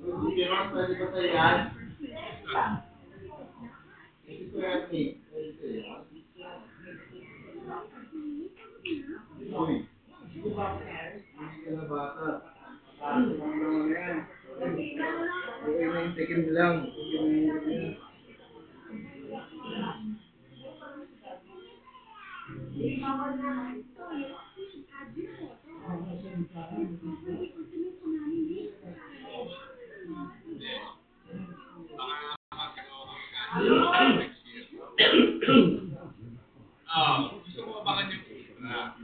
Hindi naman pwede ba tayo yan? Ito ko yan eh. Uy, hindi ka na bata. Ano naman yan? Okay na yung tikim lang. Gusto mo abangan yung ultra.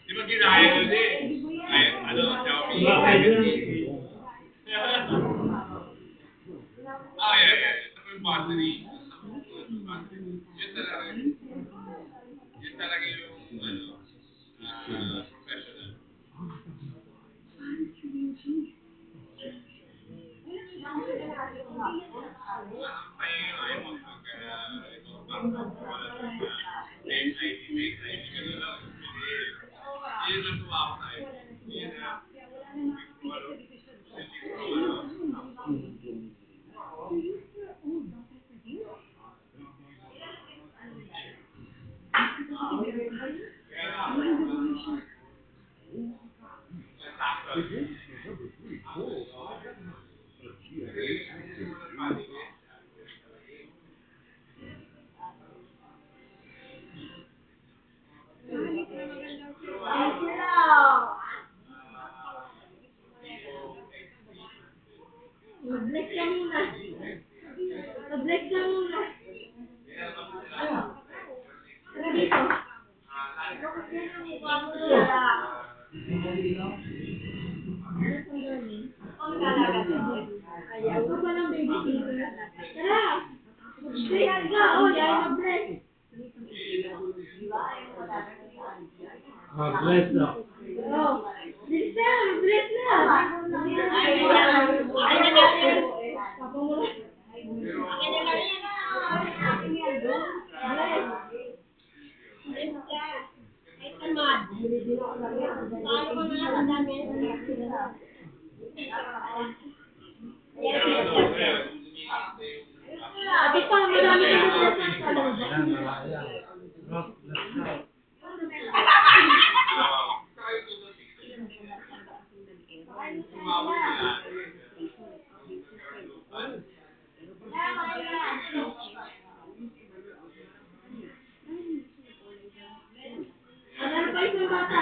Di ba ginaya nun eh? Ay, ano, Xiaomi 17. Yeah. Ito po yung battery. Yun talaga yung, professional. Mag-bless ka muna. Mag-bless ka muna. Tara dito. Bakit yan ang mukha mo nila? Ayaw ka pa ng babysitter. Tara! Mag-bless ka! Oh, yan mag-bless. Bless na. Oh, bless na! Bless na! Ate pa, marami na sa ano pa isang bata?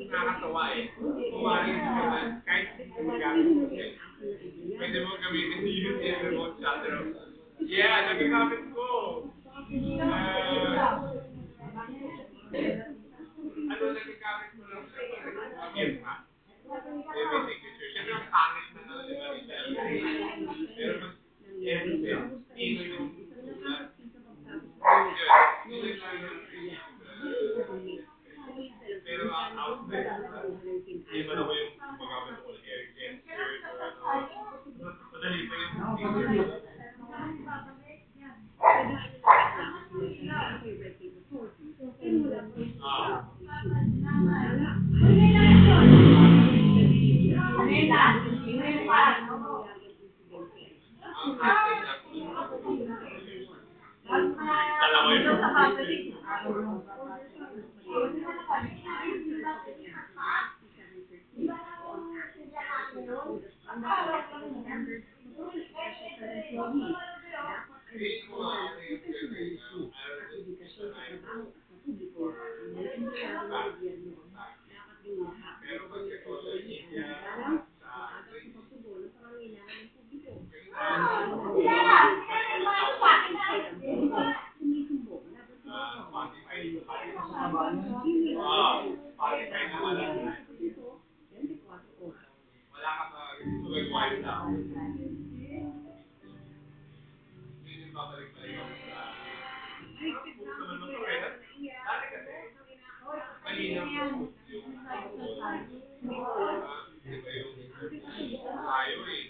Nakakatawa eh. Kahit gumagamit mo siya. Pwede mo gamitin yung remote shutter. Yeah, nagagamit ko. Ano nagagamit mo lang sa pag-firma? May signature. Siyempre ang pangit na ano, di ba? Pero mas ino yung ulat. Pero outside, hindi man ako yung gumagamit ko ng air gesture or ano. Madali pa yung signature. Pero pag sa social media, sa Spotify. Spotify na wala. Wala ka pa, wild lang. Hindi din babalik pa rin ako sa... Gusto naman ng pamela. Dati kasi, malinaw yung di ba yung tayo eh.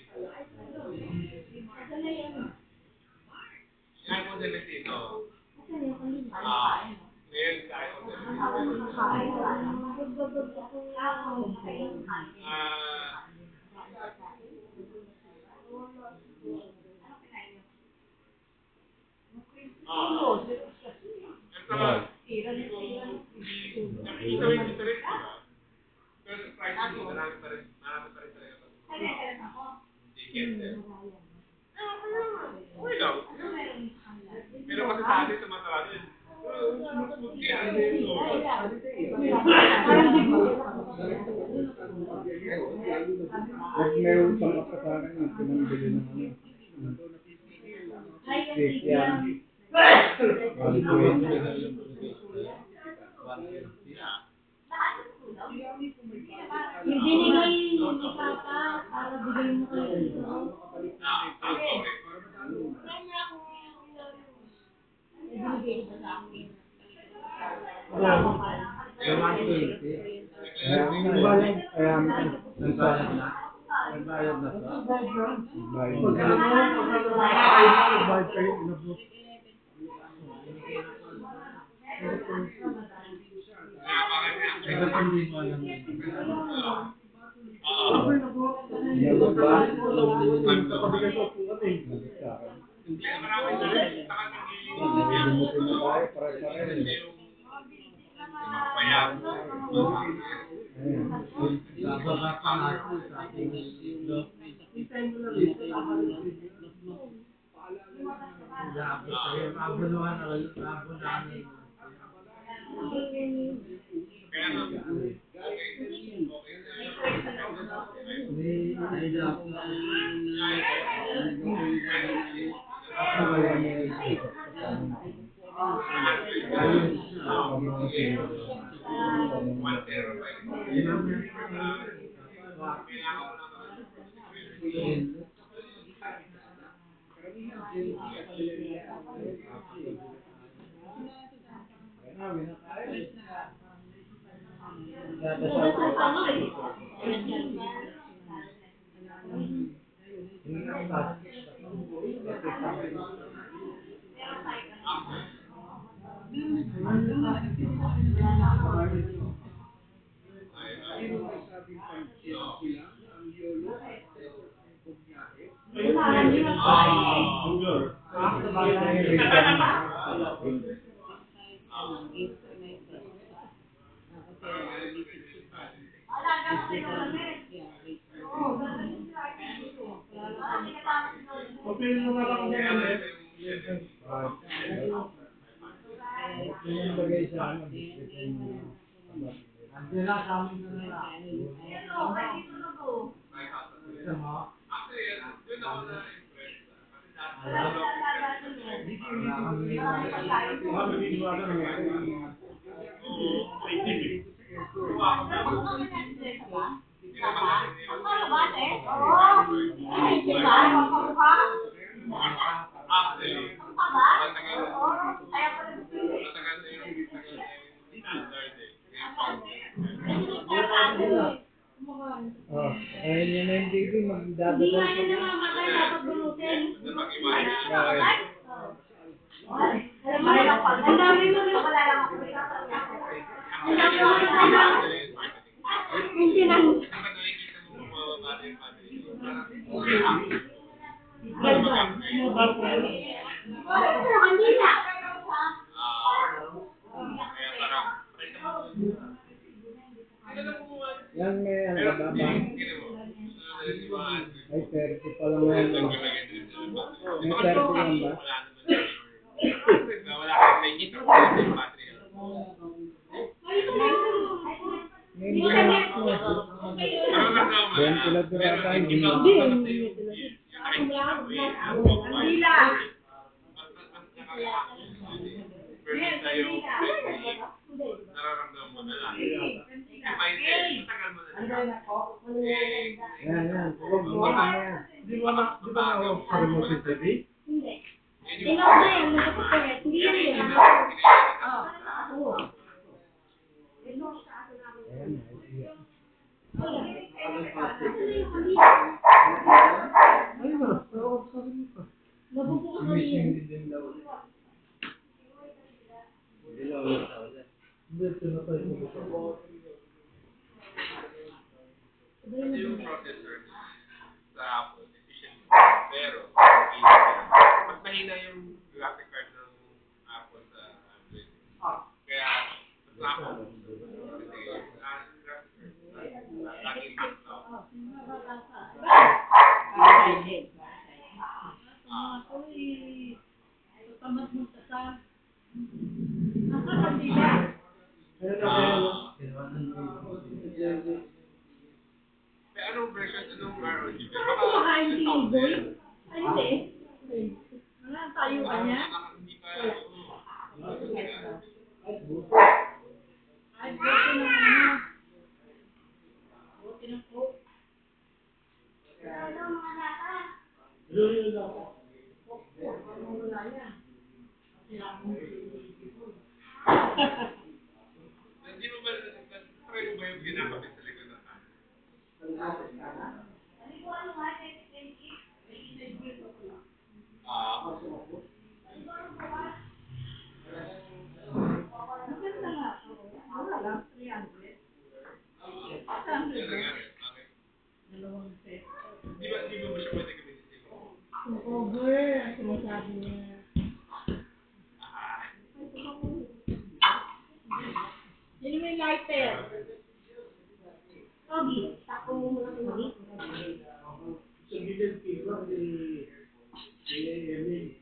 Yan mo din dito. Ngayon tayo nakikita mo yung interest, di ba? Pero surprisingly, marami pa rin talaga hindi get them. Okay lang. Pero kasi sa atin sa mata natin, Pag meron pang kapasaran na pinambili ng ano. Cake yan. Yung binigay ni Papa, para bigay mo kayo dito. Binigay ko sa akin. Nagbayad na sa? Nagbayad kayo inabot. Hindi mo alam yun. Inabot ba? Nagkakabigay ko po kami. Nagkakabigay na tayo para Payag. Bababa pa natin sa ating libro. Abuluhan na namin. Kaya nga, Ayun yung TV, magdadasal Hindi nga yan namamatay, dapat bulutin. Ang dami mo rin. Ang dami mo rin. Maintenance. Kanina. yan may ano ba ba? Ay, 30 pa lang yan. May 30 lang ba? Wala kang nakikita ko sa battery. Ay, ito na Nararamdaman mo na. Pero hindi ba Hindi. yung nakikita mo Ang dila. versus sa'yo, nararamdaman mo na lang. Yung mindset, matagal mo na siya. Yan. Huwag mo na yan. Di ba ako sa remote interview? Hindi. Yun yung Tingnan mo yan, nakapaparet. Hindi yan yun yan. yung kinailangan. Oo. Ay, ako sa remote. Nabubukas na Missing yan. din daw. Hindi, tinatay ko sa Kasi yung processor sa Apple, efficient. Pero, mas mahina yung graphic card ng Apple sa Android. Kaya, sa Apple, kasi, graphic card, laging max out. Tamad mo sa nakakabila. May anong version, anong ROG? Bakit kumakain si Boy? Ano eh? Tayo ka niya? Hindi pa, Ay, buti ng ano. Buti ng coke. Wala yan. hindi mo ba, try mo ba yung ginakabit sa likod ng camera? Maganda nga. Wala lang. 300. Okay. Dalawang set. Di ba ba siya pwede gamitin sa iyo? Yung cover, ang sinasabi niya. Yun yung lighter. Ogi, tako mo muna ng Ogi. Sa gilid ko, si Emil.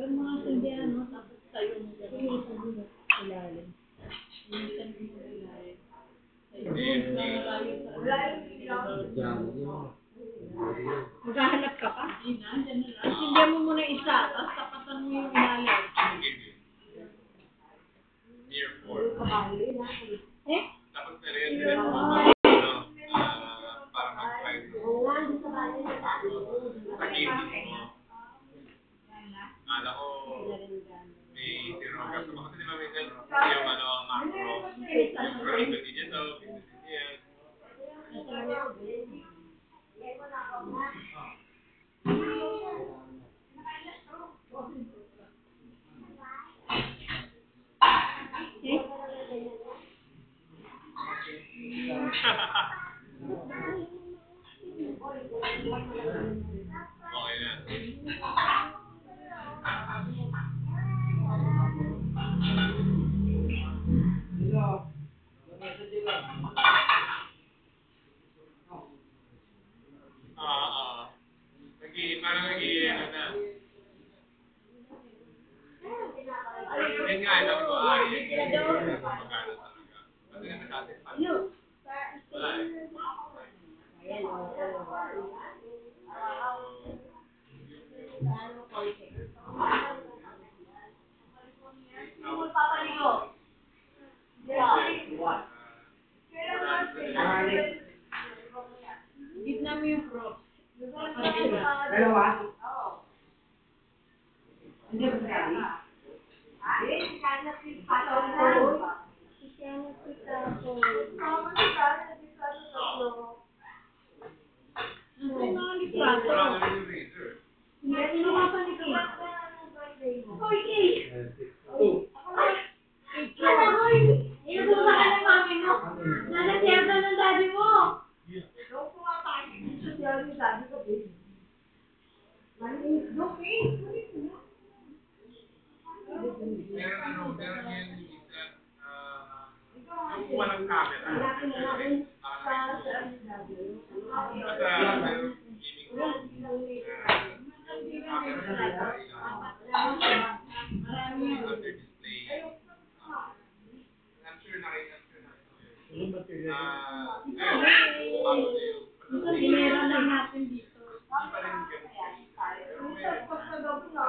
Yung mga sundian, no? Tapos tayo mo gano'n. Ilalim. Minsan mo ilalim. Ayun, malayo sa maghahanap ka pa? Hindi na, dyan na lang. Sundian mo muna isa, tapos tapatan mo yung ilalim. Near 4. Eh? Tapos na rin, para mag-try sa gaming mo. Akala ko may zero-graph ka. Kasi di ba minsan yung macro, yung ikutin niya to, ikutin niya. Okay na. Parang ano na. Yun nga, sabi ko, magkano talaga. Kasi naman satisfied. Wala eh. Gitna mo yung cross. Dalawa? Hindi ba sabi? Ay, mga litrato. Wala na rin yung razor. Hindi, sino ka pa ni Kay? Hoy, Kay! Inutusan ka ng mami mo. Nasa tiyata ng daddy mo. Meron yan yung isa, yung walang camera. Basta meron gaming room. Under display. I'm sure nakita Yung material. Minsan hinera lang natin dito. Hindi pa rin ganun kayo. Pero meron na.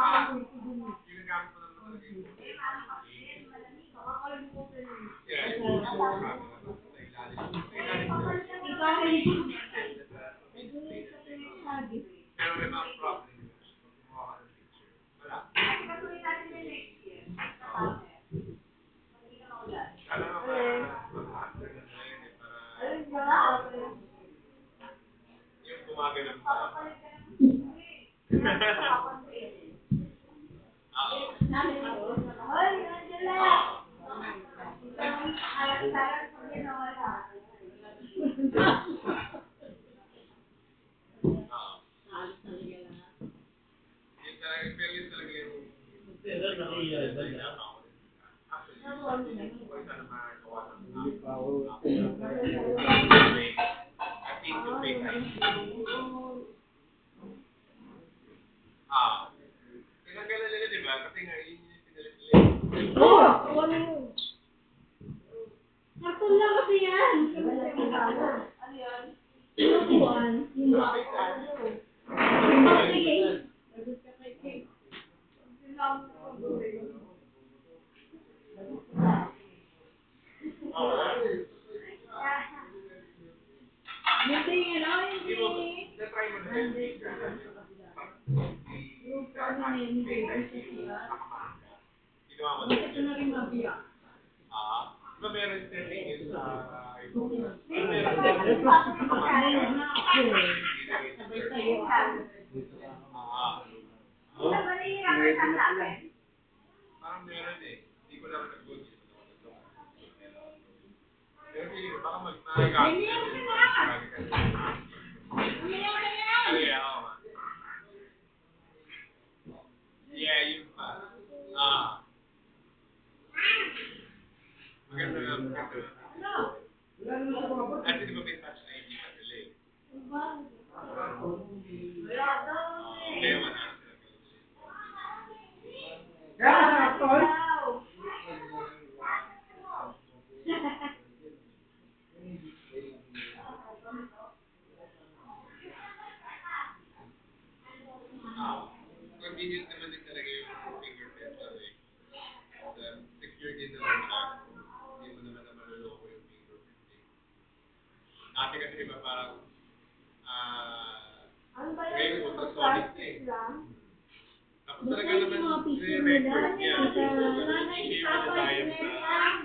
Ginagamit mo naman talaga yung phone. Yeah, yung camera. Sa ilalim na. Pero may mga problem. Kumuha ka ng picture. Wala. Kala nga ma-after na nila yun eh. Para yung gumagalaw pa. Yun talaga, pero yun talaga yung actually, kung sana makagawa ng face-to-face ID. Tinanggalan nila, di ba? Kasi nga, yun yung pinalit nila. Wala yun. Karton lang kasi yan. Ano yan? Inupuan. Inupuan. Na-try mo na yun. Ginawa mo na yun. Diba meron setting yun sa iPhone? Parang meron eh. Hindi ko lang nag-good yun. Pero feeling ko, baka mag-nagagamit yun. Yeah, yun pa. Maganda nga, maganda. At hindi ba may touch ID pa nila eh? Kaya wala na sila. Convenient naman din talaga yung fingerprint lang eh. Secure din naman siya. Hindi mo naman na maluloko yung fingerprint eh. Dati kasi diba parang ngayon ultrasonic na eh. Tapos talaga naman re-record niya. I-share na tayo sa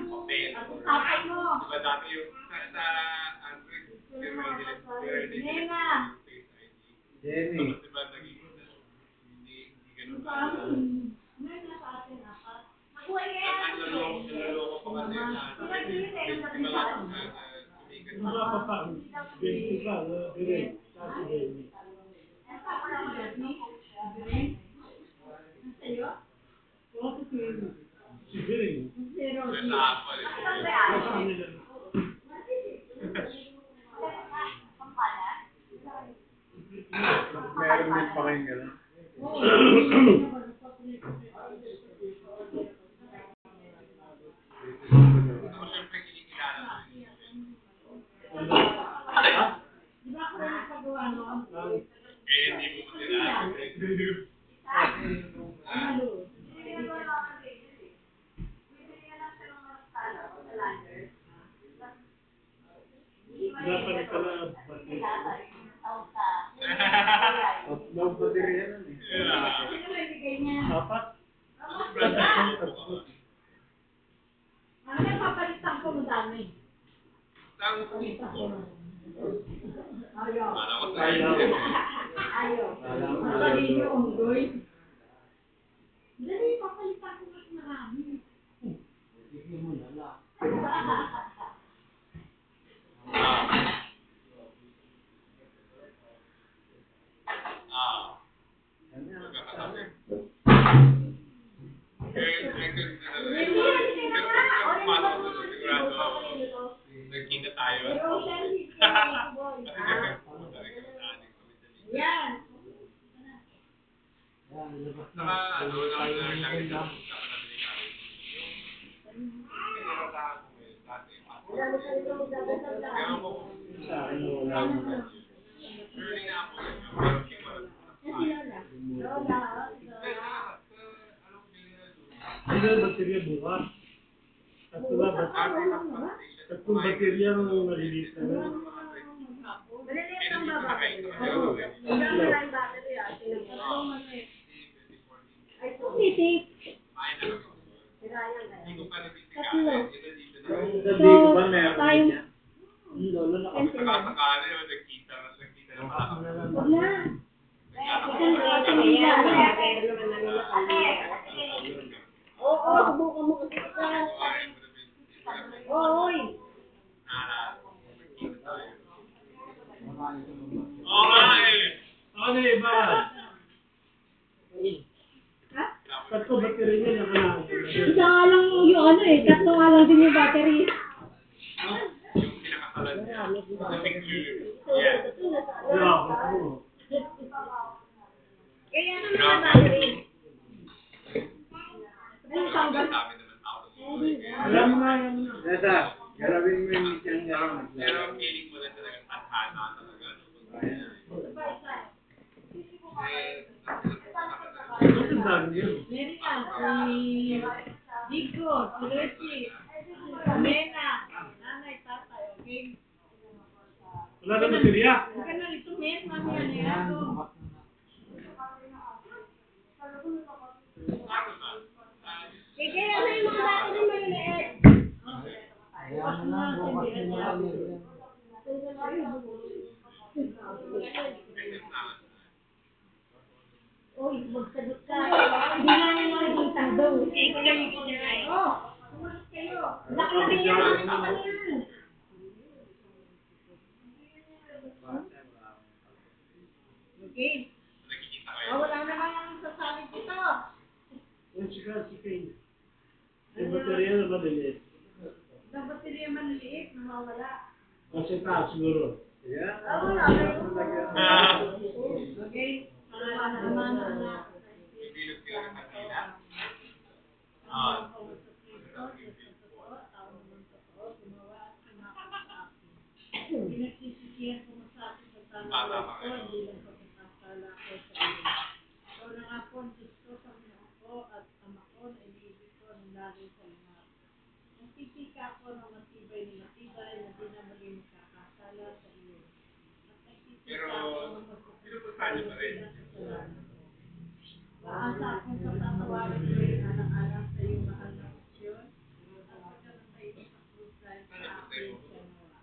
hotel. Diba dati yung sa Android, pero hindi nila yung Face ID. Tapos diba naging hindi ganun ka. Naloloko pa kasi na Meron din pa kayong gano'n. ako syempre kinikilala mo yun. Hindi mo kilala. Dapat pala no material yan eh. Apat. Papalitan ko mo dami. Ayaw. Ayaw. Matalino yung unggoy. Dali, papalitan ko mas marami. Sige mo na lang. Nagkita tayo. Yan. Saka, ano, lang lagi sa usapan natin ni Karen. Yung piniratahan ko ngayon. dati. Ewan ko kung Sa akin wala naman. early na ako yun. Pero hindi ko alam. Ano baterya bukas? Tatlong baterya ang maliliit na lang. Maliliit ang babakit. Ilang na yung battery ah. Ay, Tumitik. sirayan Hindi kaya. ko pa Tatlo. nabibigay. Sa dito ba meron tayong- niya? Lolo na kami. Nakasakali naman nakita na pala kami. Wag na. Oo, subukan mo kasi ito. Oo, oy. Oo nga eh. Ano iba? Tatlo baterya niya nakalagay. Isa nga lang yung ano eh, tatlo nga lang din yung battery. Yung pinakasalan niya. Sa picture. Yeah. Grabe ako. Kaya naman ang battery. Ano Ang tanggal? dami naman tao sa mundo eh. Alam mo nga yan. Nasa, galawin mo yung isang gano'n. Pero ang feeling mo na talaga tadhana talaga. Ang dami yun. Meron na, si Dico, si Reggie, si Mena, nanay, tatay, okay? Wala na baterya. Huwag ka na rito, men, mamaya na yan ko. Eh, kaya na yung mga battery maliliit. Bukas na, sindihan niya. Uy, magsagot ka. Hindi namin makikita daw. Eh, kung nagiging niya ay, oh, sumunod kayo. Laki-laki yan, nakita ko yan. Okay. Nakikita Oh, kayo. wala na lang sasalit dito. Yung siya, si Kane. Yung baterya na maliliit. Ang baterya maliliit, nawawala. Kasi taas siguro. Yeah. Oh, wala na yun. Okay? Para naman na Hindi lang sila ng kanila. Ah. Pinagsisisihan ko sa akin sa sana ko, hindi lang sa pagkakala ko sa iyo. Ikaw na nga po, Diyos ko, sa mga ako at ama ko na iniibig ko ng laging sa lahat. Nagtitika ako ng matibay na di na muli makakasala sa iyo. At nagtitika Pero, ako ng pinupuntahan niyo pa rin. Maasa akong sa tatawarin ko yung alang-alang sa iyong mahal na opsyon at pagkamatay mo sa krus dahil sa akin siya nawa.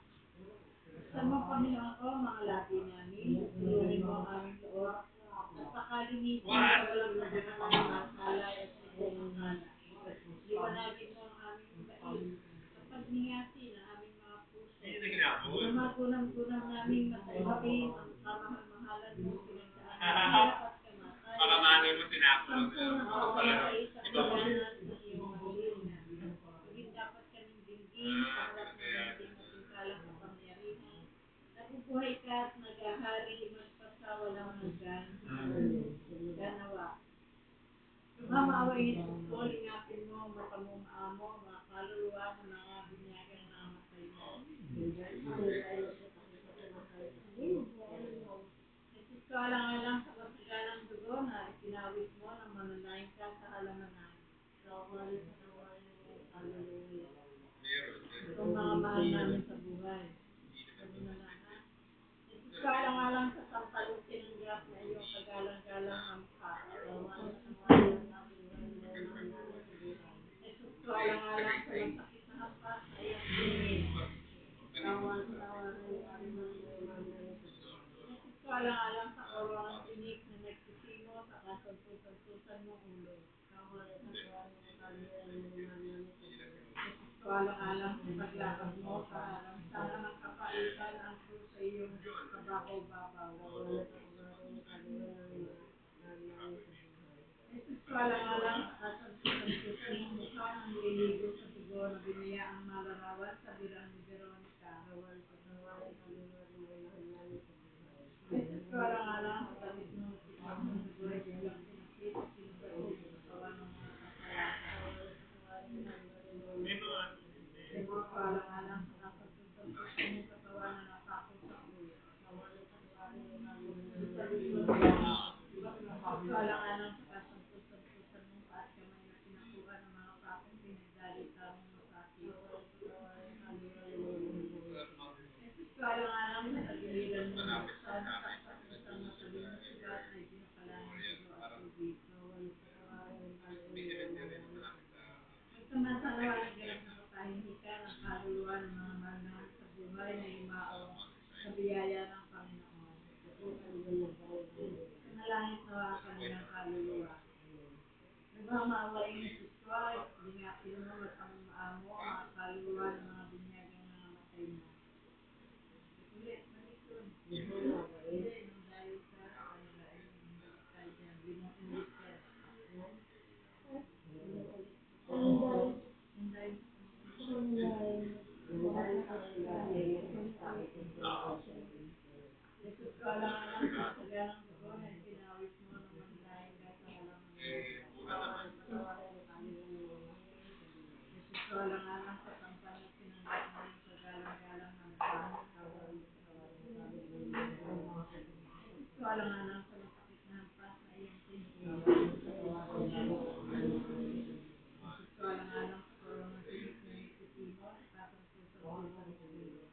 Sa mga Panginoon ko, mga labi namin, tulungin mo ang aming loob at pakalinisin sa walang kasalanan ng alay at pagkakala. Liwanagin mo ang aming bait at pagningati ng aming mga puso. Hindi na hinabol. Sa mga gunang-gunang naming matayapin ang kamahal-mahalan mo pinagdaan ng hirap at kamatay. Baka malay mo sinako lang Sampu nila. ng kawalan sa kaganan ng iyong mahalina. Maging dapat kaming dinggin sa harap ng hindi matingkalang kapangyarihan. Nabubuhay ka at naghahari magpasawalang hanggan. Ganawa. Lumamaawain sa po, lingapin mo, matamong amo, mga kaluluwa mo na nga binyagang namatay mo. Jesus ko alang-alang sa kasagalang dugo na itinawid mo nang mananayin ka sa halamanan. Kawali sa kawalan ng kaluluwa. Meron. Itong mga mahal namin sa buhay. Jesus ko alang-alang sa sampalutin ng grap na iyong kagalang-galang ang mukha. Kawali sa kawalan ng Jesus ko alang-alang sa masakit na hampas na iyong pinigil. Kawali sa kawalan ng Jesus ko alang-alang sa koronang tinik na nagsisimo sa kasuntusan mong ulo. Kawali sa kawalan ng Jesus ko alang-alang sa paglakad mo sa alansanan ng kapaitan ang krus sa iyong kababaw-babaw. Jesus ko alang-alang sa kasuntusan mong mukha ang nililigo sa dugo na binaya ang malarawan sa birang ni Veronica. Jesus ko alang-alang sa damit mo sa dugo ay biglang pinakit at sinubaog sa katawan ng mga kapalasa. May mga Jesus ko alang-alang kaluluwa ng mga mahal namin sa buhay na yumao sa biyaya ng Panginoon. Panalangin nawa ang kanilang kaluluwa. Nagmang maawain ni Kristo ay lingapin mo matamang maamo ang mga kaluluwa ng mga binyagang nangamatay na. Ulit, malikod. Hindi, nung dahil sa kanila ay kahit yan, binuulit yan. Nung dahil sa kanila. Jesus ko alang-alang sa saganang dugo na ipinawis mo nang manlain ka sa halaman ng Jesus ko alang-alang sa tampan at tinanggap na yung kagalang-galang na mukha. Jesus ko alang-alang sa masakit na hampas na iyong tinutunan. Jesus ko alang-alang sa koronang tinik na nagtitimo sa kasampusan-pusan ng ulo.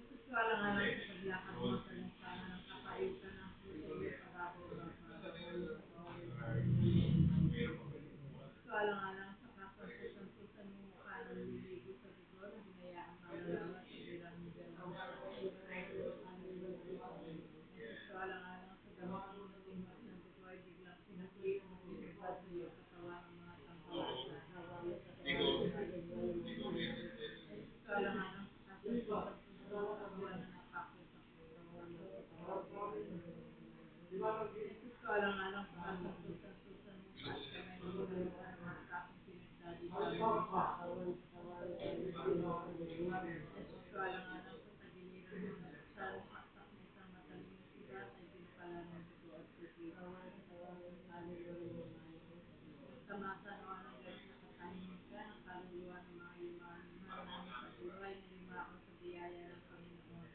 Jesus ko alang-alang sa paglakad mo sa lansana ng kapaitan ng puso iyong kababaw-babaw. Jesus ko alang-alang sa kasampusan-pusan mong mukha na naliligo sa dugo na binayaang malalawa sa birang ni Jesus ko alang-alang sa gamot mong natingwas ng dugo ay biglang sinaklit at sinubad sa iyong katawan ng mga tampalasa. Jesus ko alang-alang sa kasampusan-pusan mong katawan na napakot sa Jesus ko alang-alang sa kasampusan-pusan mong paat kamay na pinaluan ng mga takong pinagdaditawin mo sa Jesus ko alang-alang sa tagiliran mo na sa saksak na isang matalim na sibat ay pinakala ng dugo at tubig. Magtamasa nawa ng ganong katahimikan ang kaluluwa ng mga mahal namin sa buhay na yumao sa biyaya ng Panginoon.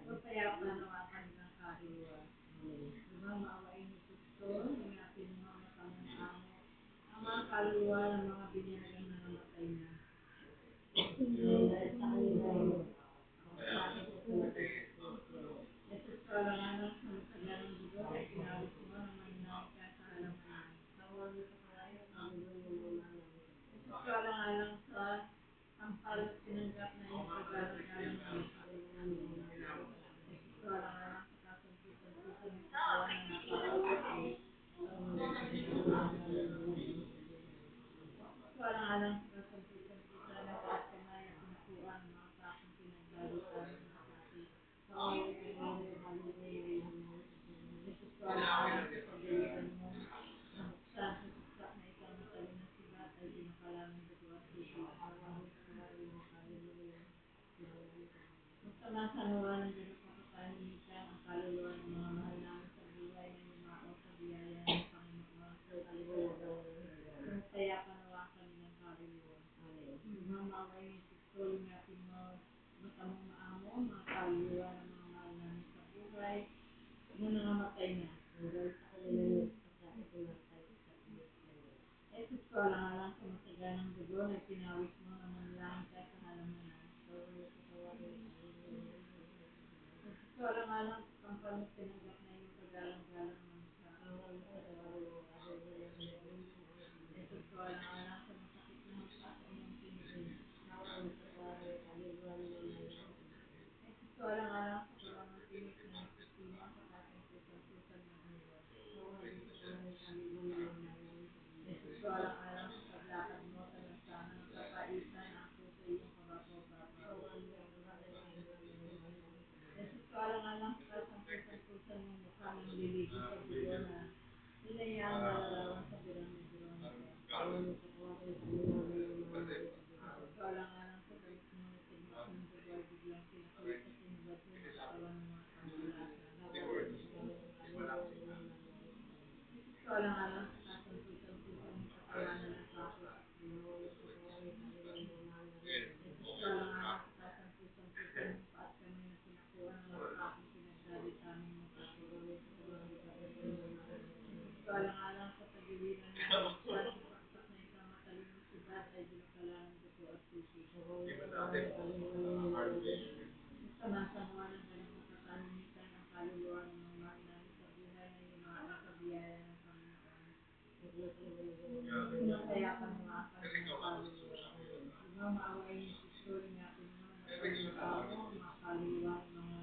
Magpayapa nawa ang kanilang kaluluwa. Lubhang maawain ni Kristo, lingapin mo ang matamang maamo ang mga kaluluwa ng mga binyagang nangamatay na. Jesus ko alang-alang sa masaganang dugo na ipinawis mo nang manalangin ka sa halamanan. Jesus ko alang-alang sa tampal at tinanggap na iyong kagalang-galang na mukha. Jesus ko alang-alang sa kasampusan-pusan ng katawan na napakot. So, alang-alang sa kasampusan-pusan ng paat kamay na pinakuan ng mga takong pinagdalitan ng makati. Jesus ko alang-alang sa pagdaliran mo na buksan sa saksak na isang matalim na sibat ay binakala ng dugo at tubig. Magtamasa nawa ng ganong kakatahimikan ang kaluluwa ng mga mahal namin sa buhay na yumao sa biyaya ng Panginoon. Magpayapa nawa ang kanilang kaluluwa. Lubhang maawain ni Kristo, lingapin mo matamang maamo ang mga kaluluwa ng mga mahal namin sa buhay na nangamatay na. Jesus ko alang-alang sa masaganang dugo na ipinawis mo nang manalangin ka sa halamanan. Jesus ko alang-alang sa tampal at tinanggap na iyong kagalang-galang na mukha. Jesus ko alang-alang sa masakit na hampas sa iyong tinutunan. Jesus ko alang-alang sa koronang tinik na nagtitimo sa kasampusan-pusan ng ulo. Jesus ko alang-alang sa paglakad mo sa lansana ng kapaitan ang puso iyong kababaw-babaw. Jesus ko alang-alang sa kasampusan-pusan mong mukha na naliligo sa dugo na hinayaang lalarawan sa birang ni Veronica. Jesus ko alang-alang sa gamot mo na tigmas ng dugo ay biglang sinaklit at sinubad sa iyong katawan ng mga tampalasa. Jesus ko alang-alang sa kasampusan-pusan mong katawan na napakot at Jesus ko alang-alang sa kasampusan-pusan mong paat kamay na pinakuan ng mga takong pinagdalitaming makati. Jesus ko alang-alang sa tagiliran mo na buksan sa saksak na isang matalim na sibat ay binakala ng dugo at tubig. Magtamasa nawa ng ganong katahimikan ang kaluluwa ng mga mahal namin sa buhay na yumao sa biyaya ng Panginoon. Kaya pa ng mga kaluluwa. Diba, maawain yung picture nga po naman ng mga tao, mga kaluluwa, mga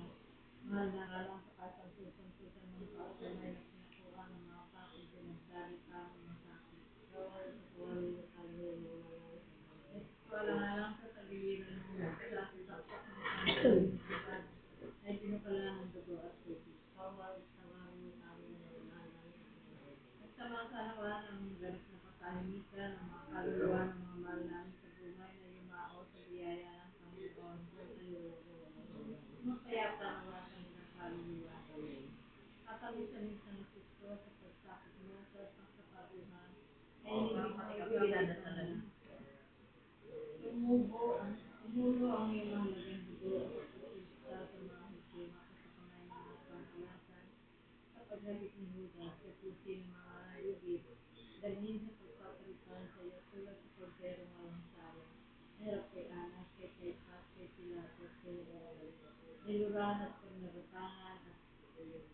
mahal na ralang sa kasampusan-pusan ng kausapay na pinakuha ng mga bakit pinagdalita ng mga sakit. Wala nga lang sa tagiliran ng sa saksak ng panginoon ay pinukala ng dugo at tubig. At sama-salawa ng ganap na katahimikan ng mga kaluluwa ng mga mahal namin sa buhay na yumao sa biyaya ng Panginoon. Mapayapa nawa ang kanilang kaluluwa. Katamis-tamis ng Kristo sa pagsakit mo sa pagkakabuhan ay hindi mo ibigay sa kanila. Tumulo ang iyong mahalagang dugo sa pagkikita sa mga hukuma sa kamay ng mga pangkalasan sa paghalik ni Judas sa pusi ng mga lugit, dalhin sa pagpapalitan sa iyo tulad sa korderong walang sawa. Hirap kay Anas, kay Caiphas, kay Pilatos, kay Herodes. Niluran at pagnarutangan at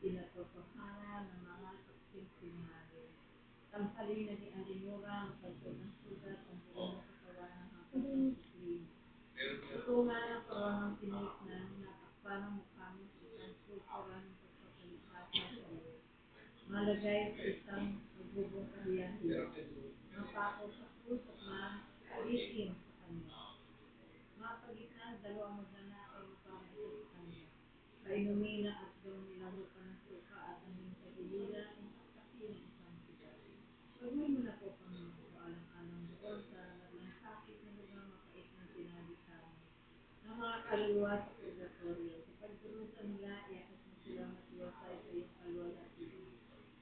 pinatotohanan ng mga saksing sinungaling. Tanghalin na ni Alinura ang pagtod ng sugat ang buong katawan ng hanggang sa sukli. Tutungan ang karawang tinik na natakpan ng mukha mo sa isang pulpura ng pagpapaligtas sa iyo. Malagay sa isang pagbubong kahiyahiya. Mapako sa krus at malisim sa kanya. Mapagitna dalawang magnanakaw na para ito sa kanya. Painumin na at gawang nilamutan ng suka at ang iyong tagiliran ay saksakin ng isang sigat. Pagmay mo na po Panginoon ko alang-alang doon sa naglangsakit na lugar mapait ng pinagitama ng mga kaluluwa sa purgatorio. Sa pagdurusa nila, iakot mo sila matiwasay sa iyong kalwalhatian.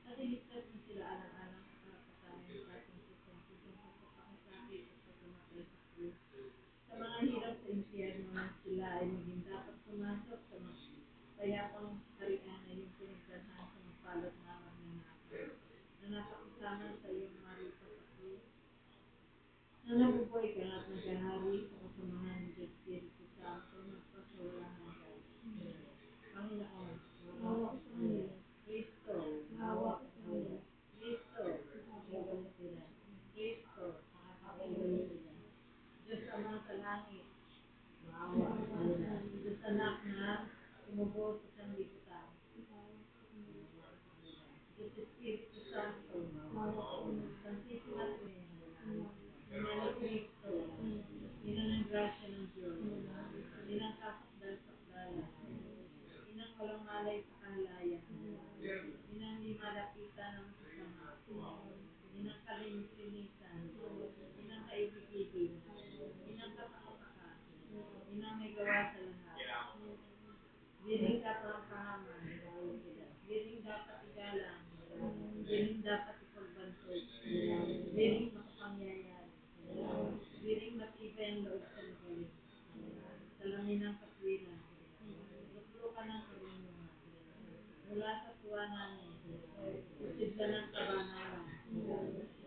At iligtas mo sila alang-alang sa karapatan ng kasampusan-pusang pagpapakasakit at pagkamatay sa krus. Sa mga hirap sa impyerno nang sila ay maging dapat pumasok sa payapang harian na iyong pinagdalhan sa magpalad na magnanakaw na napakisaman sa iyong marupa sa krus, na nabubuhay ka at naghahari sa kasamahan ng Espiritu Santo magpasawalang hanggan. Panginoon, hawak sa kanila. Kristo, hawak sa kanila. Kristo, hawak sa kanila. Kristo, hawak sa kanila. Diyos Ama sa langit, maawa sa kanila. Diyos Anak na sumubos sa sanlibutan. Diyos Espiritu Santo, Santísima Trinidad, Ina ni Cristo, Ina ng grasya ng Diyos, Inang kasakdal-sakdalan, Inang walang malay sa kahalayan, Inang di malapitan ng masasama, Inang kalinis-linisan, Inang kaibig-ibig, Inang kapakapakan, Inang may gawa sa lahat, Diring kapangpahaman, diring dapat igalang, diring dapat ipagbantog, diring makapangyayari, diring matibay ang loob sa magaling, salamin ng katwiran, luklukan ng karunungan, mula sa tuwa namin, isidla ng kabanalan,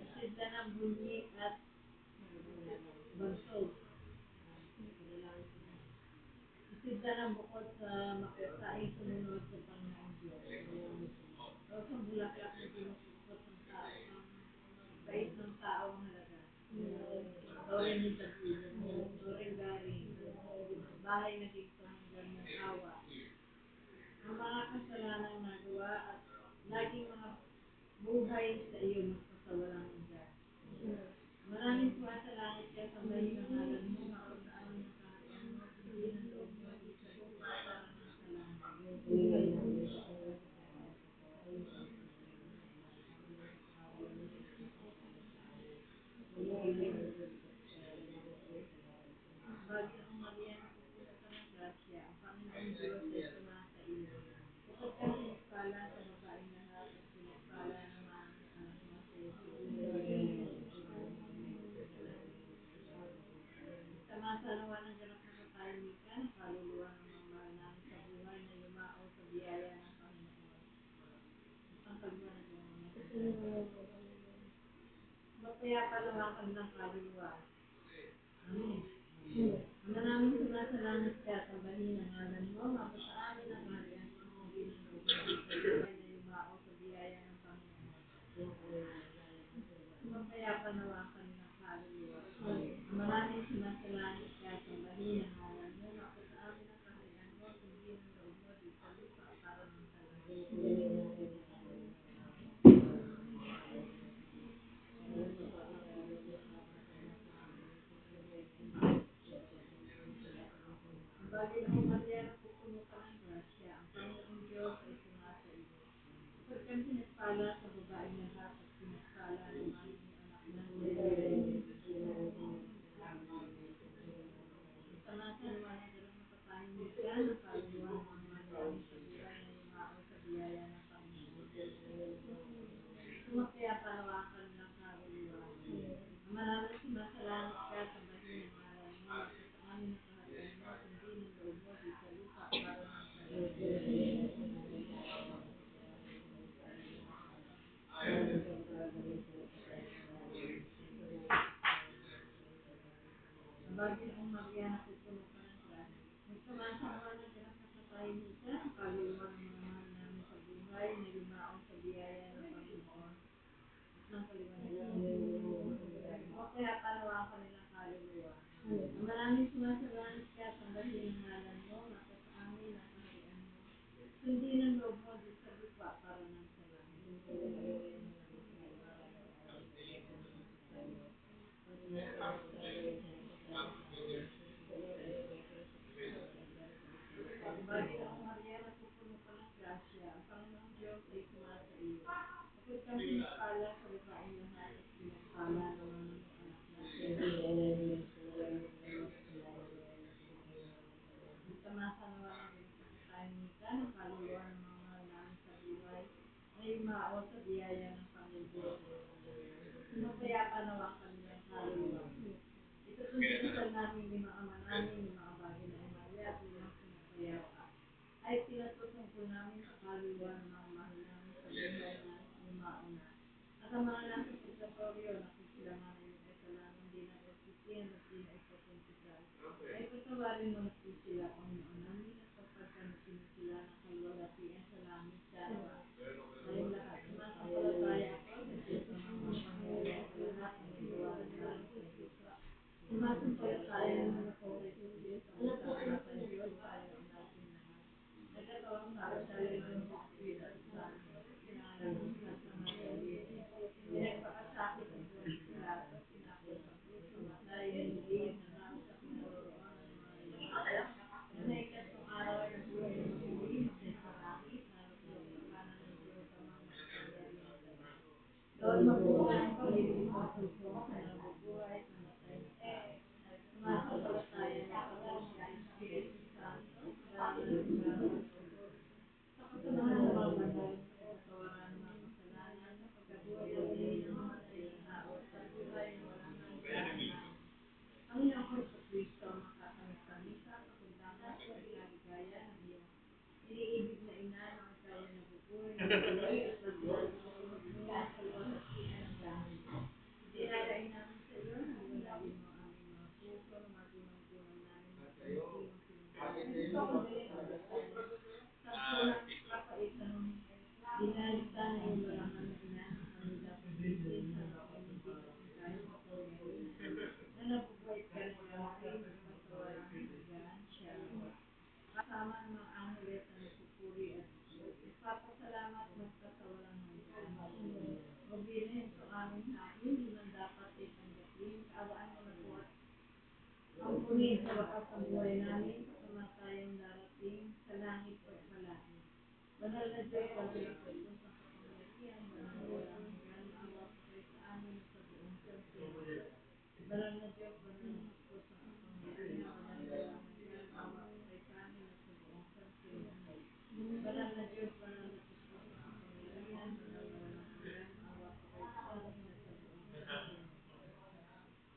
isidla ng bunyi at bantog, isidla ng bukod sa makusaing sumunod sa Panginoong Diyos. O sa bulaklak na pinupukpot ng tao, ang bait ng tao ang halaga. Toring ni Zabulon, toring garing, bahay na dito hanggang ng awa. Ang mga kasalanang nagawa at laging mga buhay sa iyo magpasawalang hanggan. Maraming tuwa sa langit kaya sambahin ang ngalan mo, mapag sa amin ang kaharian mo, sundin ang loob mo, sa lupa para ng sa langit. Bagay akong Maria, napupuno ka ng grasya, ang Panginoong Diyos ay sumasa iyo. Bukod kang pinagpala sa babaeng lahat, at pinagpala naman ang anak mo sa Jesus. Sama-salawa ng ganap na katahimikan, ang kaluluwa ng mga mahal namin sa buhay na yumao sa biyaya ng Panginoon. Ang pagbanag ng mga mapayapa naman ang kanilang kaluluwa. Amen. Ama namin sumasalangit ka, sambahin ang ngalan mo, mapag sa amin ang kaharian mo, sundin ang loob mo sa buhay na yumao sa biyaya ng Panginoon. kaya panawakan ng kaluluwa. Ang maraming sumasalangit kaya sambahin ang ngalan mo, mapasa sa amin ang kaharian mo, sundin ang loob mo di sa lupa para ng sa langit. Ang bagay na Maria na pupuno ka ng grasya, ang Panginoong Diyos ay sumasa iyo. Kapag kang pinagpala sa babaeng lahat at pinagpala naman ang anak ng Samasa naman ang ganang makapahinggan ng kaluluwa ng mga manlalangin sa buhay na yumao sa biyaya ng Panginoon. Sumakaya panawakan ng kaluluwa. Ang maraming sumasalangit ka, sambahin ang ngalan mo, mapasa sa amin ang kaharian mo, sundin ang loob mo di sa lupa para ng sa langit. Ang bagay na Maria na pupuno ka ng grasya. Nagkamasa naman ang ganang katahimikan ang kaluluwa ng mga mahal namin sa buhay na yumao sa biyaya ng Panginoon at ng kaliwanagan. O kaya panawakan nilang kaluluwa. Ang maraming sumasalangit ka, sambahin ang ngalan mo, mapasa sa amin ang kaharian mo. Sundin ang loob mo di sa lupa para ng sa langit. Bagay na Maria na pupuno ka ng grasya, ang Panginoong Diyos ay sumasa iyo. Kapag kang pinagpala sa babaeng lahat at pinagpala naman ang anak natin. Ang tamasa naman ang pinagkakatahimikan ng kaluluwa ng mga mahal namin sa buhay na yumao sa biyaya ng Panginoon. Sumakaya panawakan nilang kaluluwa. Ito tuntusan namin ni mga ama namin, ni mga bagay na Maria at limang sumakayapa. Ay pinatutungkol namin sa kaluluwa ng mga mahal namin sa buhay na yumao na. At ang mga nasa purgatorio na kung sila man ay may kasalanan di na ipisiyan at di na ipapuntisan. Ay patawarin mo na po sila, Panginoon namin, at pagpagkamitin mo sila ng kalwalhatian sa langit sana. Tayong lahat, sumasampalataya ako sa Diyos ng mga makapangyarihan sa lahat ng nagawa ng maraming sa Diyos. Sumasampalataya naman ako kay Diyos, ang isa-isang Diyos, Panginoon natin lahat. Nagkatawang tao siya rin ng Espiritu Santo, pinangalan ng Santa Maria Virgen, pinagpakasakit ng Poncio Pilato, pinako sa krus, namatay, nilibing, nangaw sa kinaroroonan ng mga ilang. Sa ikatlong araw ay nabuhay ng maguli, makyat sa langit, narapulog sa kanan ng Diyos amang makapangyarihan sa lahat. Doon magmumula ang paglilingkod sa Diyos na nabubuhay, namatay na tao. Sumasampalataya ako sa Espiritu Santo, sa banal na simbahan ortodox, sa kasamahan ng mga banal, sa kapatawaran ng mga kasalanan, sa pagkabuhay at tingin ng mamatay na tao, sa buhay na walang hanggan. Panginoong Jesucristo, makakamitan sa pagdamag sa kinaligaya ng iyong iniibig na ina na ang kaya nabubuhay ng buhay at pagdamag sa pagdamag sa luwalhatian ng langit. Dinalain namin sa iyo na liwanagin mo ang aming mga puso na matunang-tunang namin matunang-tunang pinagdamag sa pulang kapaitan ng dinalita na iyong marangal na ina ng kanila pagbisin sa napamundig at ng kahit makapangyarihan na nabubuhay ka ng langit ng pagkawalang hanggan siya. Kasama ng mga angeles na nagpupuri at nagpapasalamat magpasawalang hanggan. O Birhen, sa aming hain, di man dapat ay tanggapin, kaawaan mo na po at ampunin sa wakas ang buhay namin sa kamatayang darating sa langit pagpalain. Banal na Diyos, banal na pagpunta sa kapangyarihan, banal na walang hanggan, maawa po kayo sa amin at sa buong sanlibutan. Banal na Diyos, banal na hapos ng kapangyarihan, banal na walang hanggan, maawa po kayo sa amin at sa buong sanlibutan. Banal na Diyos, banal na hapos ng kapangyarihan, banal na walang hanggan, maawa po kayo sa amin at sa buong sanlibutan.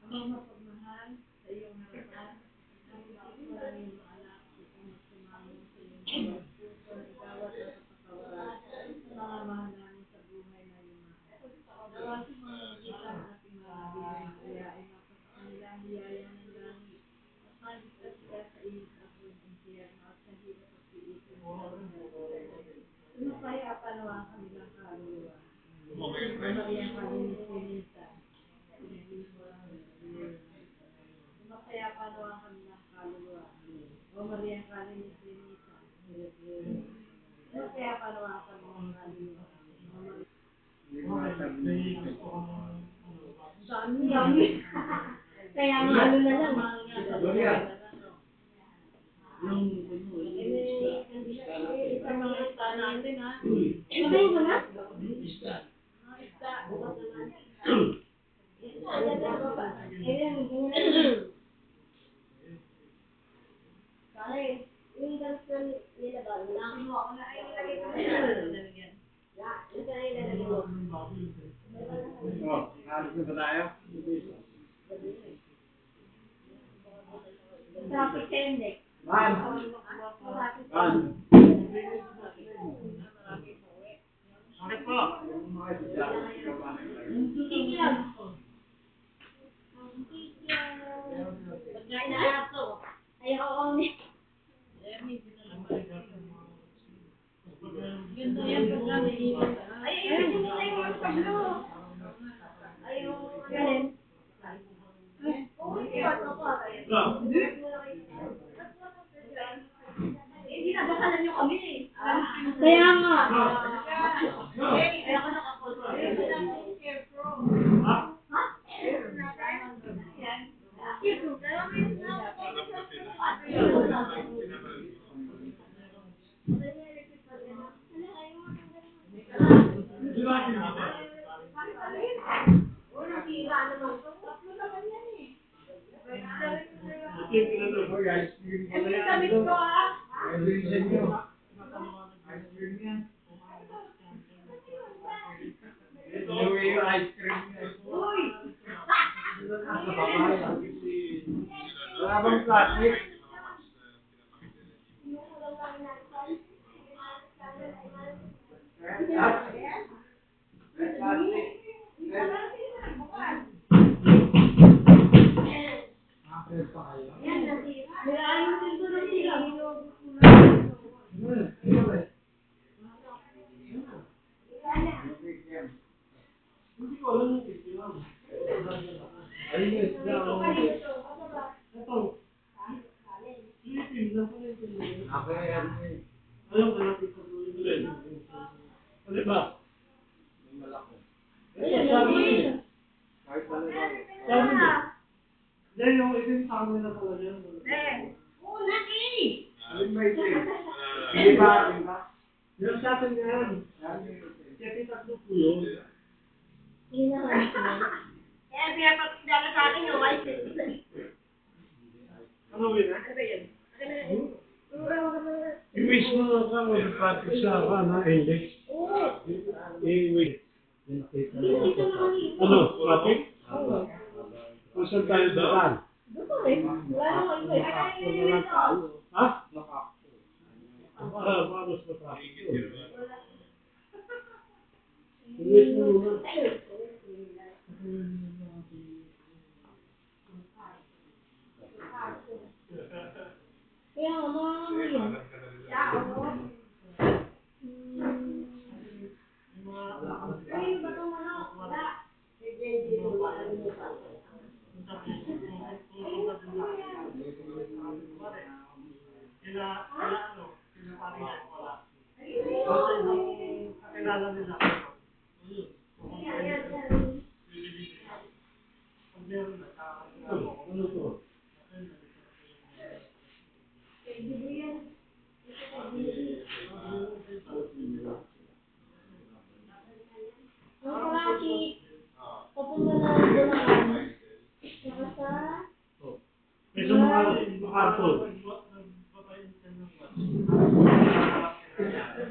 Amang mapagmahal, sa iyong harapan, namin sitwa ng iyong mga anak upang magsumamo sa iyong mga puso na igawad ang kapatawaran Ang dami. Kaya nga ano na lang. Sa mga ista natin, ha? Sabihin ko na? Mga ista, bukas naman. Pare, yung ganito nila ba? Nakuha ko na ay nilagay ko na. Yung sa nilalagay mo. Oh, halos na ba tayo? Traffic hindi. Man! Man! Bakit po? Kikiyag. Pagkain na aso. Ayaw ko ni. Ganda yan pagka may iwan ka. Ayaw ko na yung mga sablo. Ayaw ko galing. Hindi nabakalan nyo kami eh. Kaya nga. Kaya ako nakakontrol. Ha? Oh, guys, yung pala yan. Ayun sa inyo. Ice cream yan. Inuwi yung ice cream yan. Wala bang plastic? Ano ba? Yan yung itin sa amin na talaga. Alin ba ito? Hindi ba? Yung sa atin yan. Kaya titatlo po yun. Ano ba yun? I-wish mo ka mag-practice sa index. I-wish. Ano? Traffic? Kung saan tayo daan? Ha? Para mas matraffic yun. I-wish mo muna. Kaya nga, mga yun. Ay, ba't ang manok? Wala. Kakilala nila. Ano to? Ang kalaki, papunta na Bulacan. Saka sa... May sa mga karton.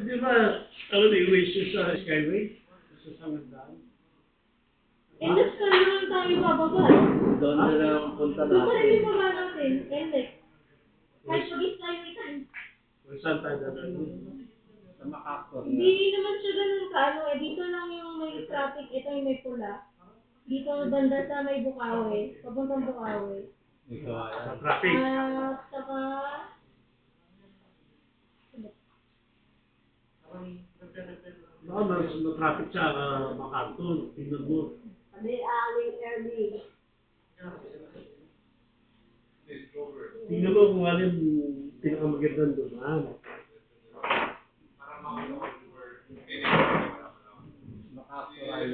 Di ba, ano na yung sa Skyway? Sa Sangandaan? Index ka naman tayo bababa. Doon na lang punta Doon pa rin natin. yung baba natin. Index. Kahit pag-is tayo itan. Kung saan tayo dadaan? Sa Makakor. Hindi naman siya ganun ka. Ano eh, dito lang yung may traffic. Ito yung may pula. Dito banda sa may Bukawi. Papuntang Bukawi. Ito Sa ay. traffic. At saka... Baka na-traffic sa Makarton. Tingnan mo. Tingnan mo kung alin pinakamagandang dumaan. Makakor ay.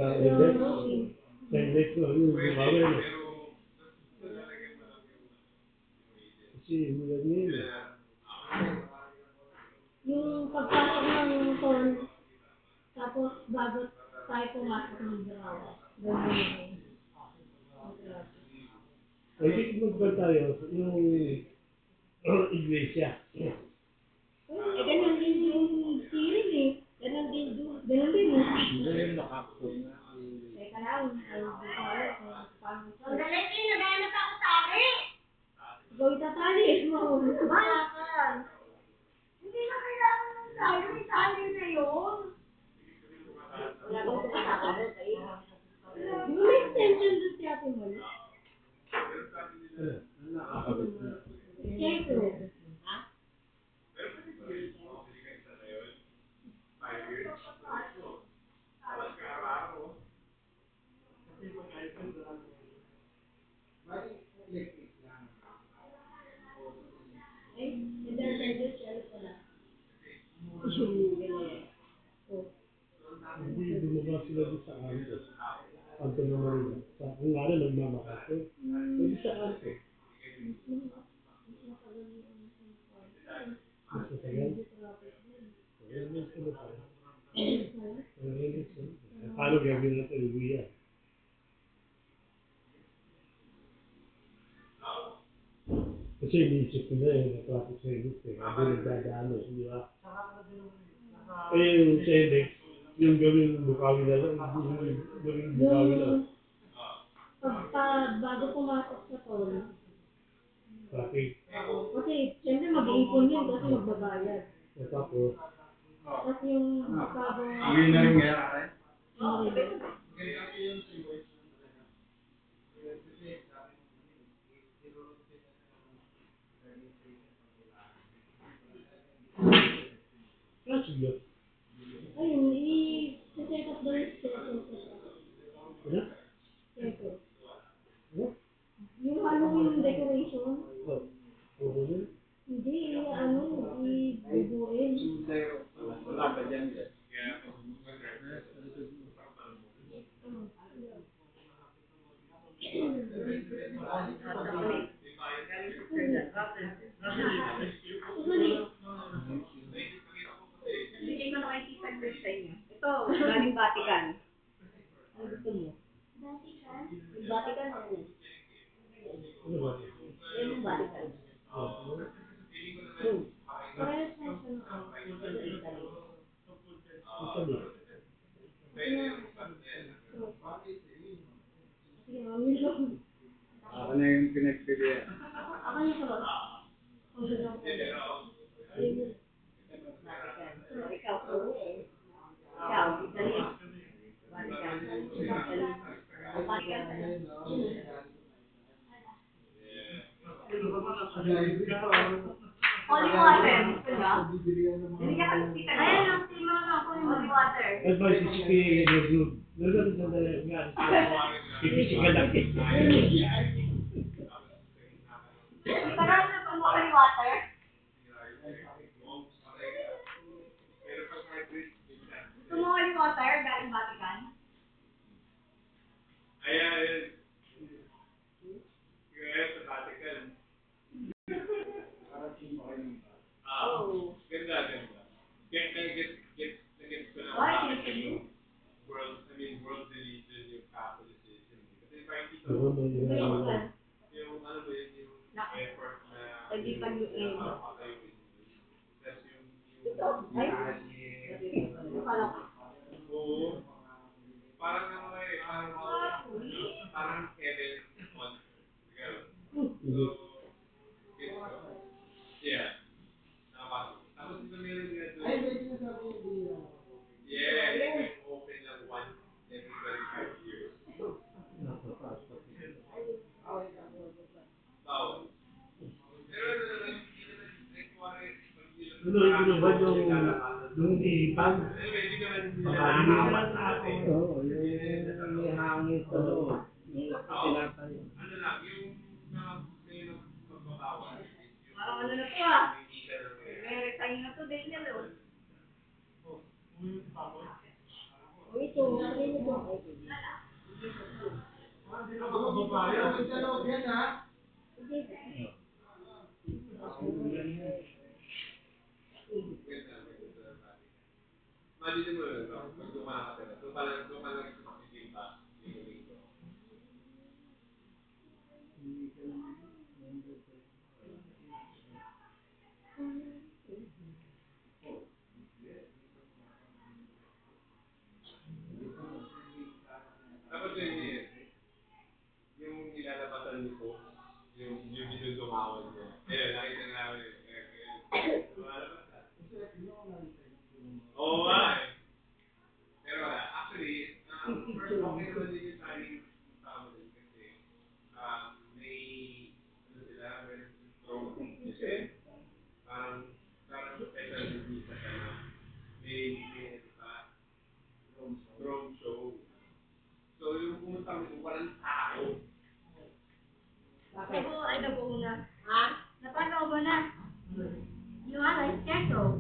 Sa index. Yung Sa index ko, yung Pwede, bukawi, no? pero lalagyan mo lang yung agent. Kasi mula niya yun. yung pagpasok ng ton, tapos bago tayo pumasok ng Barawas. Ganun yun. Ay, di magpal tayo, yung iglesia. Eh, ganun din yung hearing eh. Ganun din doon. Ganun din eh. Hindi yung nakakapon na. Teka lang, ayaw ko kaya kung paano. Sandali, naghanap ako tali. Ikaw itatali mo. Bakit? Hindi na kailangan ng tali. May tali na yun. Wala ko ito kasakabot eh. Di ba may extension doon si Ate Mol? Nakakapon na. Siyempre. Ha? Ay, nagdadalo siya pala. Yung ganyan. Oh. Hindi, bumaba sila doon sa kanto. Kanto ng Manila. Sa kung nga rin, nagmamakaso. Pwede sa kanto. Mas matagal. Ayun, sila tayo. Ayun, sila. Paano gagawin natin? Uwi yan. Kasi iniisip ko na na-traffic sa init eh. Hindi nagdadaan eh, di ba? Eh, yung sa index, yung gawing bukawi na lang, yung gawing bukawi na. Bago pumasok sa toll, Traffic. kasi siyempre mag-iipon yun kasi magbabayad. O tapos, Tapos yung bago... Uwi na rin kaya kaya? sige. Ayun, i-set up daw yung schedule ko sa Ano? schedule. Ano? Yung Halloween decoration, Oh. Oo yun. hindi, i-bubuin. Wala pa dyan. Susunod. Hindi ko nakikita yung sa inyo. Ito, galing Vatican. Ano gusto mo? Vatican? Yung Vatican o? Ano ba? Yan yung Vatican. Oh. Parehas na siya ng Italy. Sige, mamilo. Ako na yung pinagpilihan. Ako yung cross. Ang gano'n ko. Ayun. Vatican. So, ikaw po. Ikaw, Italy. Vatican. Italy. O, Vatican. Holy water. Gusto nyo? Hindi ka kasi tita. Ayan ang tima na ako yung holy water. Advice is kay Edward. Nagano sa dala nga. Pipisikan lang. Parang na pang holy water. Gusto mo holy water galing Vatican? Ayan. Kaya sa Vatican. Oh. Ganda. Nag-get ko na Why? bakit yung world religion, yung Catholicism. Kasi makikita Oo, mo, may Ayun. yung ano ba yun, yung effort na Tagipan yung aim. napapatayo yun. Tapos yung Ay. Akala ko. oo, parang ano eh, parang heaven on earth. So, gets ko. Yeah. Nakapasok. Tapos ito meron nga doon. Yeah, they can open lang once every 25 years. Bawal. Pero ano naman, hindi naman, kuwari, pag hindi Ano ba yung ipan? hindi naman Oo, yung may hangin sa loob. Yung tinatayo. ano lang, yung ngayon ng pagbabawal is yung Parang ano na to ah. hindi ka lang May tayo na to, din yan oh. O ito, sabi mo ito. May dalawag yan, ha? Imagine mo yun, no? Pag doon ka nakatira, doon ka lang magsisimba, linggo-linggo. Tapos yung nilalabasan niyo po, yung binudungawan niya. Ayun, nakita namin yun. Lumalabas na. Oo nga eh. Pero wala. Actually, first okay naman din yung timing ng tao din kasi may, ano sila, may strong kasi parang special din dito siya na may pa, drone show. So yung pumunta kami kung walang tao. Nabuuna. Ha? Napanood mo na. Yung ano, yung scarecrow.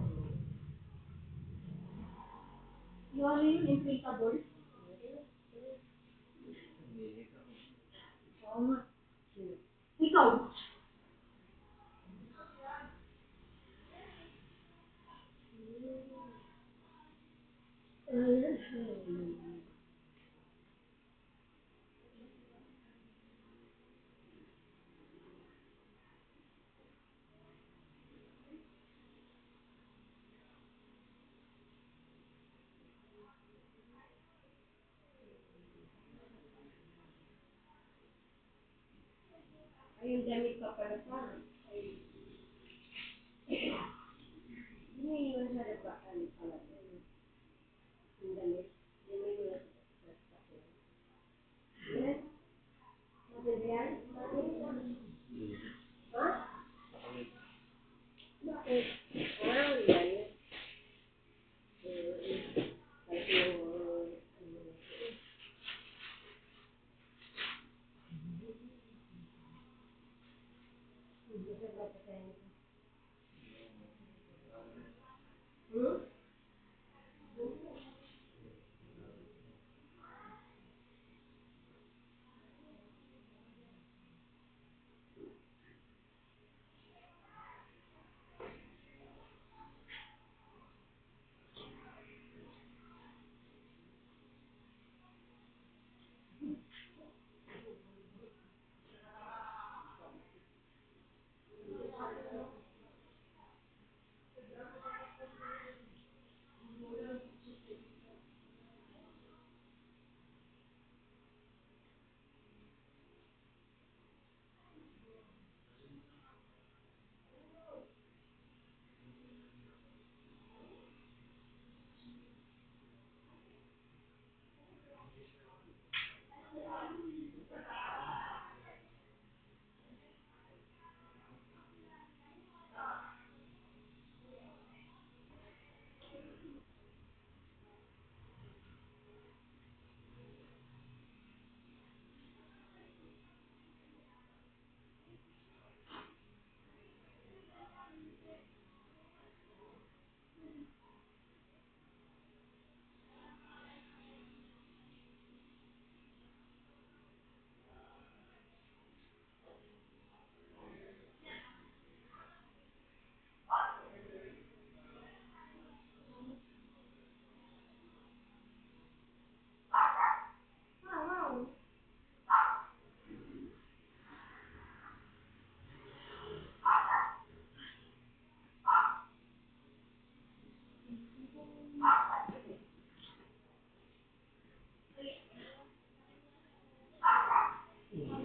Yung ano yun, inflatable. Oo nga. Ikaw. Ayun, damit ka pala sana. Iniiwan sa reba, ano pala. Yung damit. Iniiwan sa reba. Yes? Material? Ha? Bakit? Ah, yan. Kasi yung... Hmm?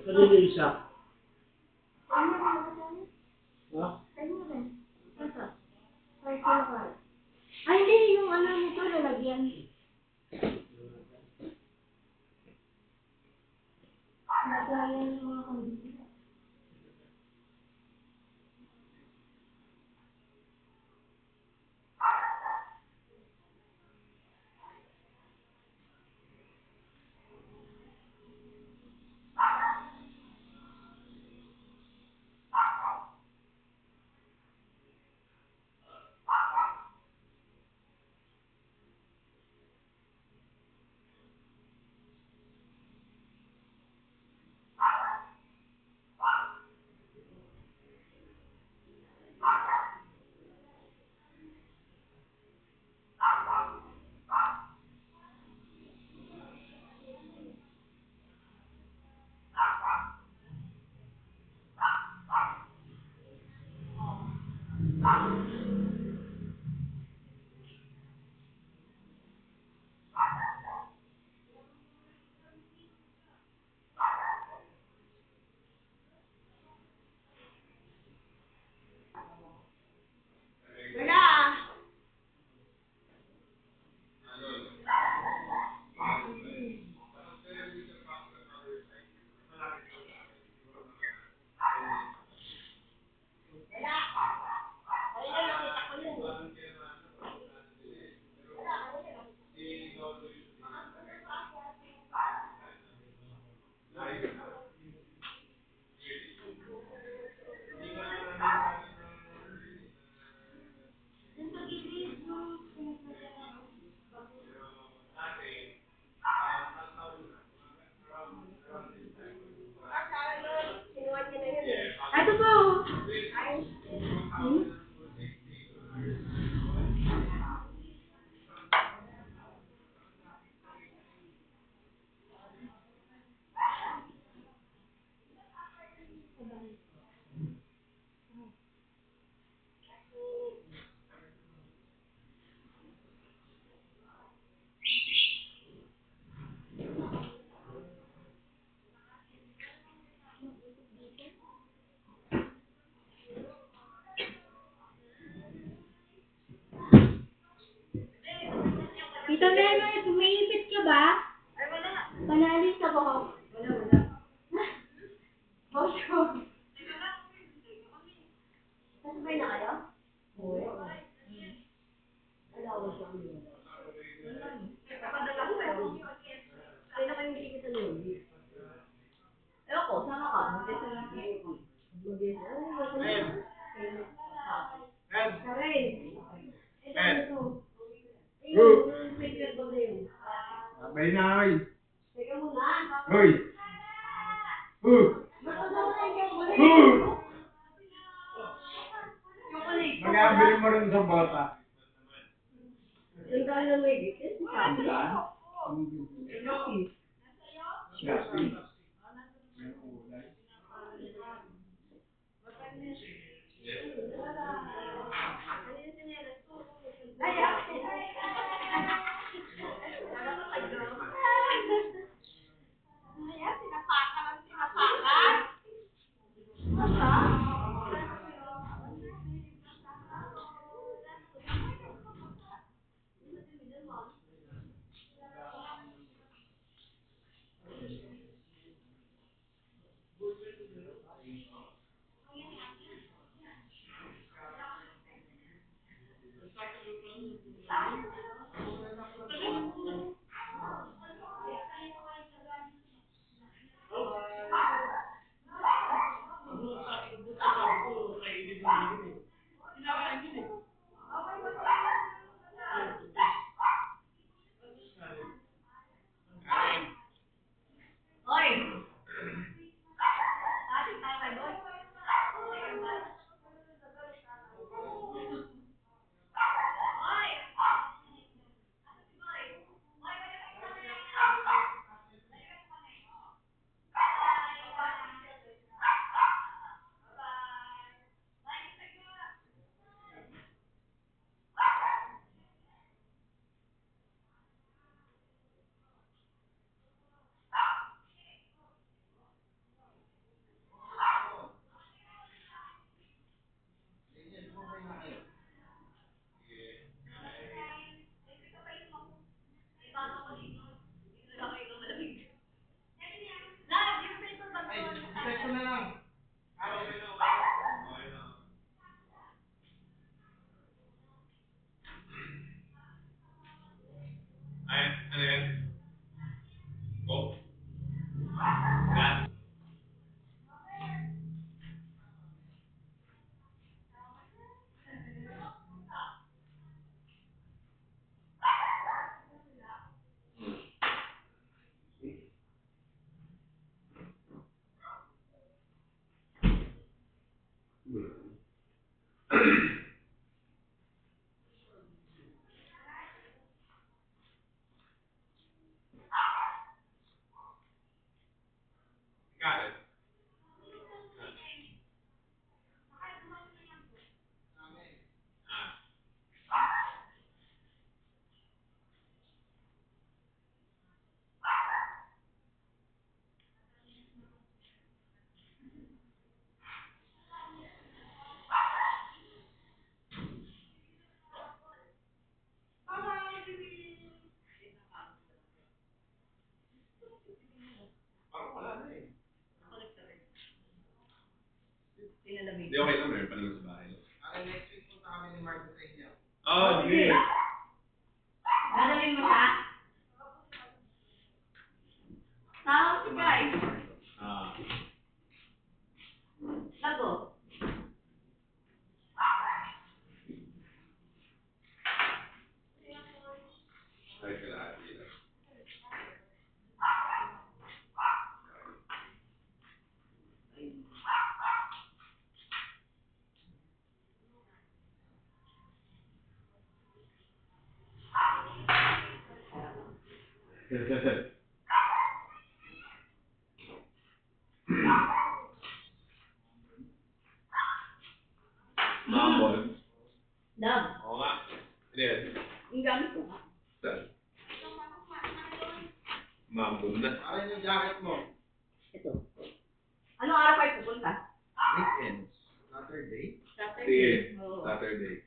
Ano yung isa? Ha? Ay, hindi. Yung ano nito, lalagyan. Lagayan ng mga kambing. Tita Meme, tumiipit ka ba? Ay, wala. Panalis ka ba? Wala. Bosyo. Kasabay na kayo? Oo. Alawas lang yun. Napadala ko kayo. Kaya naman hindi kita noon. Ewan ko, sama ka. Mag-guess lang ko. Mag-guess. Ed. Ed. Karen. Ed. Ayun, picture ko na yun. Sabay na, oy. Teka muna. Hoy. Mag-abili mo rin sa bota. Yung dahil na may gigit. Saan? Shopee. Kain. Oy! Ay, ano yan? Go. Gas. Got it. Parang wala na eh. Hindi, okay lang. Meron pa naman sa bahay. Next week punta kami ni Marco sa inyo. Oh, sige. Dadalhin mo siya? Tawag si guys. Ah. Lago. Ay, kailangan nila. Mambol. Dab. Oo nga. Ano yan? Yung gamit ko. Saan? Mambol na. Akin yung jacket mo. Ito. Anong araw kayo pupunta? Weekends. Saturday. Sige. Oo. Saturday.